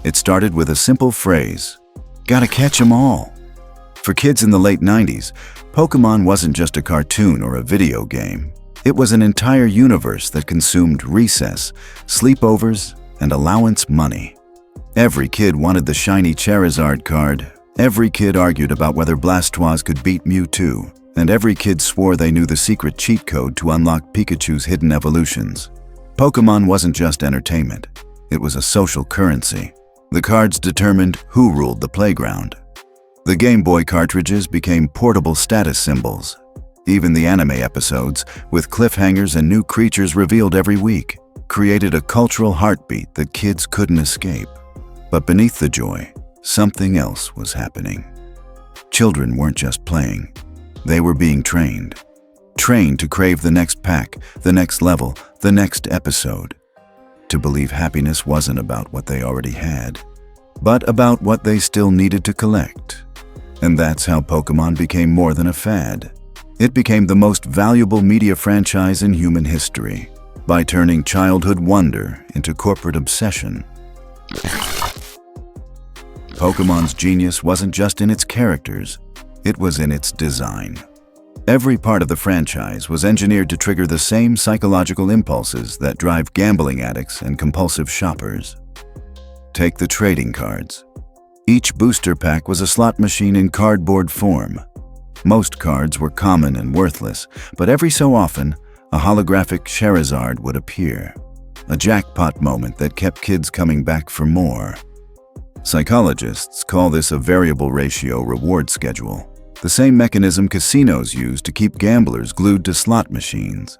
It started with a simple phrase, "Gotta catch 'em all." For kids in the late 90s, Pokémon wasn't just a cartoon or a video game. It was an entire universe that consumed recess, sleepovers, and allowance money. Every kid wanted the shiny Charizard card, every kid argued about whether Blastoise could beat Mewtwo, and every kid swore they knew the secret cheat code to unlock Pikachu's hidden evolutions. Pokémon wasn't just entertainment, it was a social currency. The cards determined who ruled the playground. The Game Boy cartridges became portable status symbols. Even the anime episodes, with cliffhangers and new creatures revealed every week, created a cultural heartbeat that kids couldn't escape. But beneath the joy, something else was happening. Children weren't just playing, they were being trained. Trained to crave the next pack, the next level, the next episode. To believe happiness wasn't about what they already had, but about what they still needed to collect. And that's how Pokémon became more than a fad. It became the most valuable media franchise in human history, by turning childhood wonder into corporate obsession. Pokémon's genius wasn't just in its characters, it was in its design. Every part of the franchise was engineered to trigger the same psychological impulses that drive gambling addicts and compulsive shoppers. Take the trading cards. Each booster pack was a slot machine in cardboard form. Most cards were common and worthless, but every so often, a holographic Charizard would appear. A jackpot moment that kept kids coming back for more. Psychologists call this a variable ratio reward schedule, the same mechanism casinos use to keep gamblers glued to slot machines.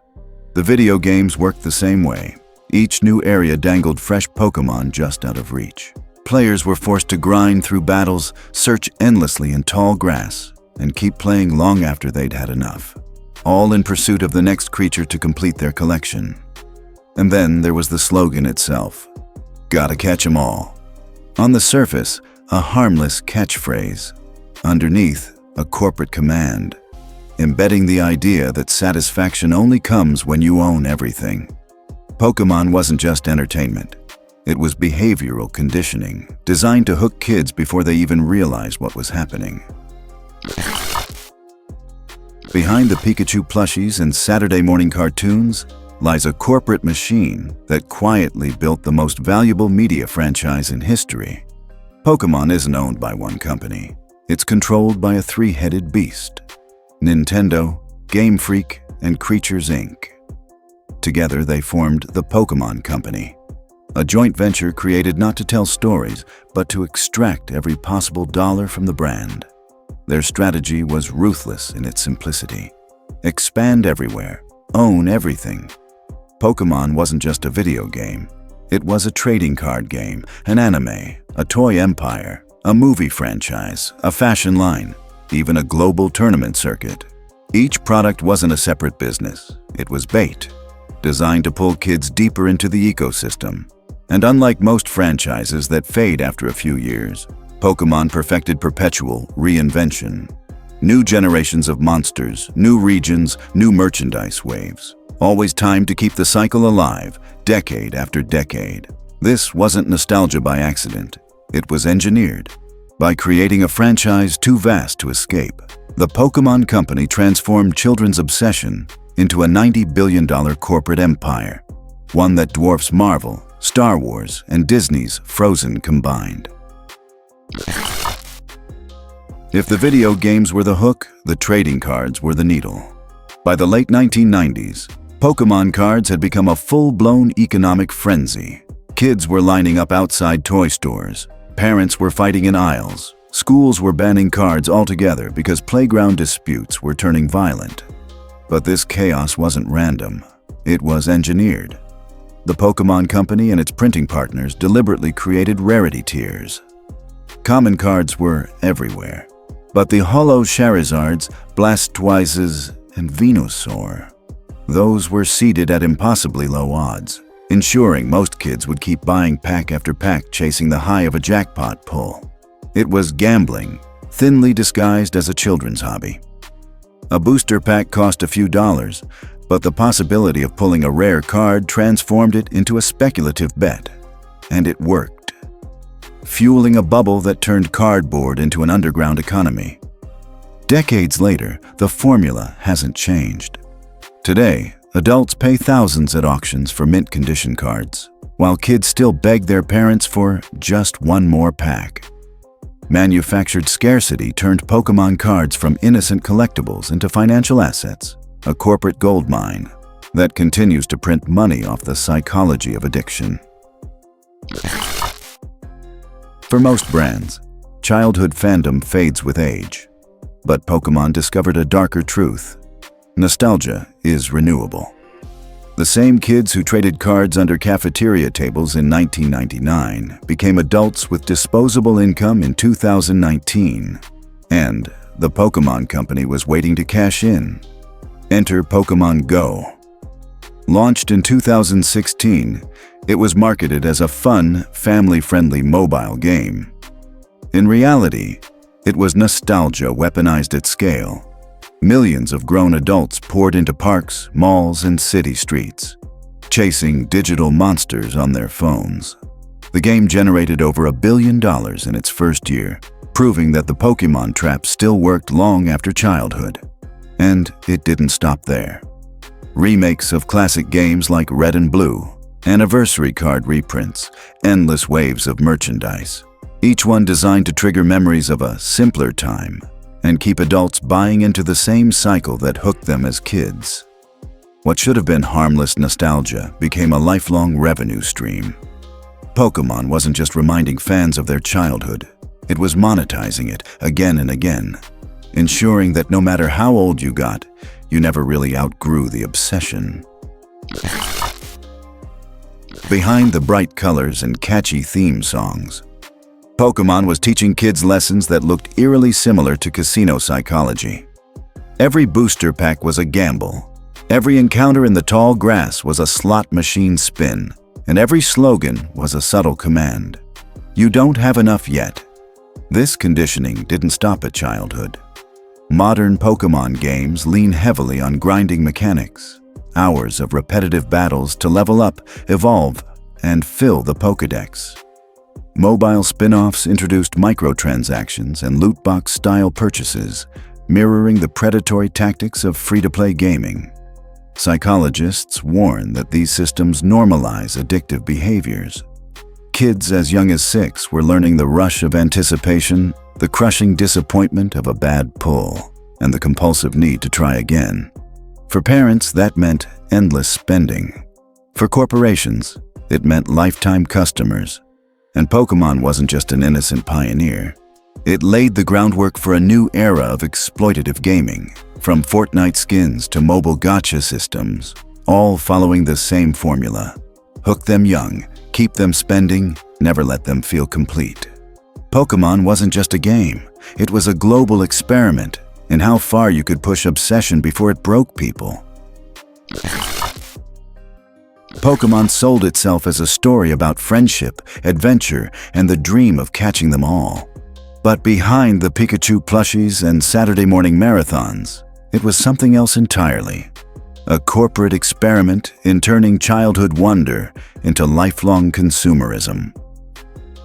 The video games worked the same way. Each new area dangled fresh Pokémon just out of reach. Players were forced to grind through battles, search endlessly in tall grass, and keep playing long after they'd had enough, all in pursuit of the next creature to complete their collection. And then there was the slogan itself, "Gotta catch 'em all." On the surface, a harmless catchphrase. Underneath, a corporate command, embedding the idea that satisfaction only comes when you own everything. Pokémon wasn't just entertainment. It was behavioral conditioning, designed to hook kids before they even realized what was happening. Behind the Pikachu plushies and Saturday morning cartoons lies a corporate machine that quietly built the most valuable media franchise in history. Pokémon isn't owned by one company. It's controlled by a three-headed beast: Nintendo, Game Freak, and Creatures Inc. Together they formed the Pokémon Company, a joint venture created not to tell stories, but to extract every possible dollar from the brand. Their strategy was ruthless in its simplicity. Expand everywhere, own everything. Pokémon wasn't just a video game. It was a trading card game, an anime, a toy empire, a movie franchise, a fashion line, even a global tournament circuit. Each product wasn't a separate business. It was bait, designed to pull kids deeper into the ecosystem. And unlike most franchises that fade after a few years, Pokémon perfected perpetual reinvention. New generations of monsters, new regions, new merchandise waves. Always time to keep the cycle alive, decade after decade. This wasn't nostalgia by accident. It was engineered. By creating a franchise too vast to escape, the Pokémon Company transformed children's obsession into a $90 billion corporate empire, one that dwarfs Marvel, Star Wars, and Disney's Frozen combined. If the video games were the hook, the trading cards were the needle. By the late 1990s, Pokémon cards had become a full-blown economic frenzy. Kids were lining up outside toy stores. Parents were fighting in aisles. Schools were banning cards altogether because playground disputes were turning violent. But this chaos wasn't random. It was engineered. The Pokémon Company and its printing partners deliberately created rarity tiers. Common cards were everywhere, but the holo Charizards, Blastoises, and Venusaur, those were seeded at impossibly low odds, ensuring most kids would keep buying pack after pack chasing the high of a jackpot pull. It was gambling, thinly disguised as a children's hobby. A booster pack cost a few dollars, but the possibility of pulling a rare card transformed it into a speculative bet. And it worked. fueling a bubble that turned cardboard into an underground economy. Decades later, the formula hasn't changed. Today, adults pay thousands at auctions for mint condition cards, while kids still beg their parents for just one more pack. Manufactured Scarcity turned Pokémon cards from innocent collectibles into financial assets, a corporate gold mine that continues to print money off the psychology of addiction. For most brands, childhood fandom fades with age. But Pokémon discovered a darker truth. Nostalgia is renewable. The same kids who traded cards under cafeteria tables in 1999 became adults with disposable income in 2019. And the Pokémon Company was waiting to cash in. Enter Pokémon Go. Launched in 2016, it was marketed as a fun, family-friendly mobile game. In reality, it was nostalgia weaponized at scale. Millions of grown adults poured into parks, malls, and city streets, chasing digital monsters on their phones. The game generated over $1 billion in its first year, proving that the Pokémon trap still worked long after childhood. And it didn't stop there. Remakes of classic games like Red and Blue, anniversary card reprints, endless waves of merchandise, each one designed to trigger memories of a simpler time and keep adults buying into the same cycle that hooked them as kids. What should have been harmless nostalgia became a lifelong revenue stream. Pokémon wasn't just reminding fans of their childhood, it was monetizing it again and again, ensuring that no matter how old you got, you never really outgrew the obsession. Behind the bright colors and catchy theme songs, Pokémon was teaching kids lessons that looked eerily similar to casino psychology. Every booster pack was a gamble. Every encounter in the tall grass was a slot machine spin, and every slogan was a subtle command. You don't have enough yet. This conditioning didn't stop at childhood. Modern Pokémon games lean heavily on grinding mechanics, hours of repetitive battles to level up, evolve, and fill the Pokédex. Mobile spin-offs introduced microtransactions and loot box-style purchases, mirroring the predatory tactics of free-to-play gaming. Psychologists warn that these systems normalize addictive behaviors. Kids as young as 6 were learning the rush of anticipation, the crushing disappointment of a bad pull, and the compulsive need to try again. For parents, that meant endless spending. For corporations, it meant lifetime customers. And Pokémon wasn't just an innocent pioneer. It laid the groundwork for a new era of exploitative gaming, from Fortnite skins to mobile gacha systems, all following the same formula. Hook them young, keep them spending, never let them feel complete. Pokémon wasn't just a game, it was a global experiment in how far you could push obsession before it broke people. Pokémon sold itself as a story about friendship, adventure, and the dream of catching them all. But behind the Pikachu plushies and Saturday morning marathons, it was something else entirely. A corporate experiment in turning childhood wonder into lifelong consumerism.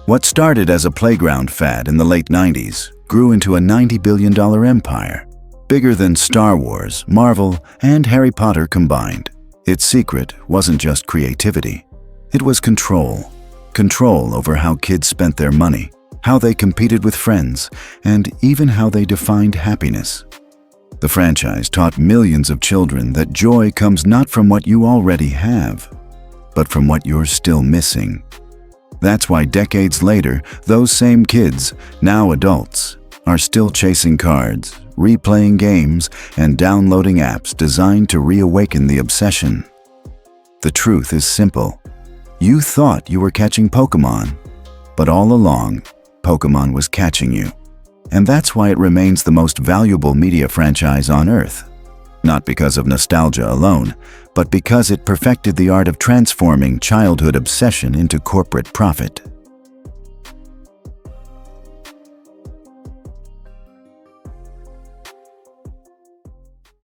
What started as a playground fad in the late 90s grew into a $90 billion empire, bigger than Star Wars, Marvel, and Harry Potter combined. Its secret wasn't just creativity. It was control. Control over how kids spent their money, how they competed with friends, and even how they defined happiness. The franchise taught millions of children that joy comes not from what you already have, but from what you're still missing. That's why decades later, those same kids, now adults, are still chasing cards, replaying games, and downloading apps designed to reawaken the obsession. The truth is simple. You thought you were catching Pokémon, but all along, Pokémon was catching you. And that's why it remains the most valuable media franchise on Earth. Not because of nostalgia alone, but because it perfected the art of transforming childhood obsession into corporate profit.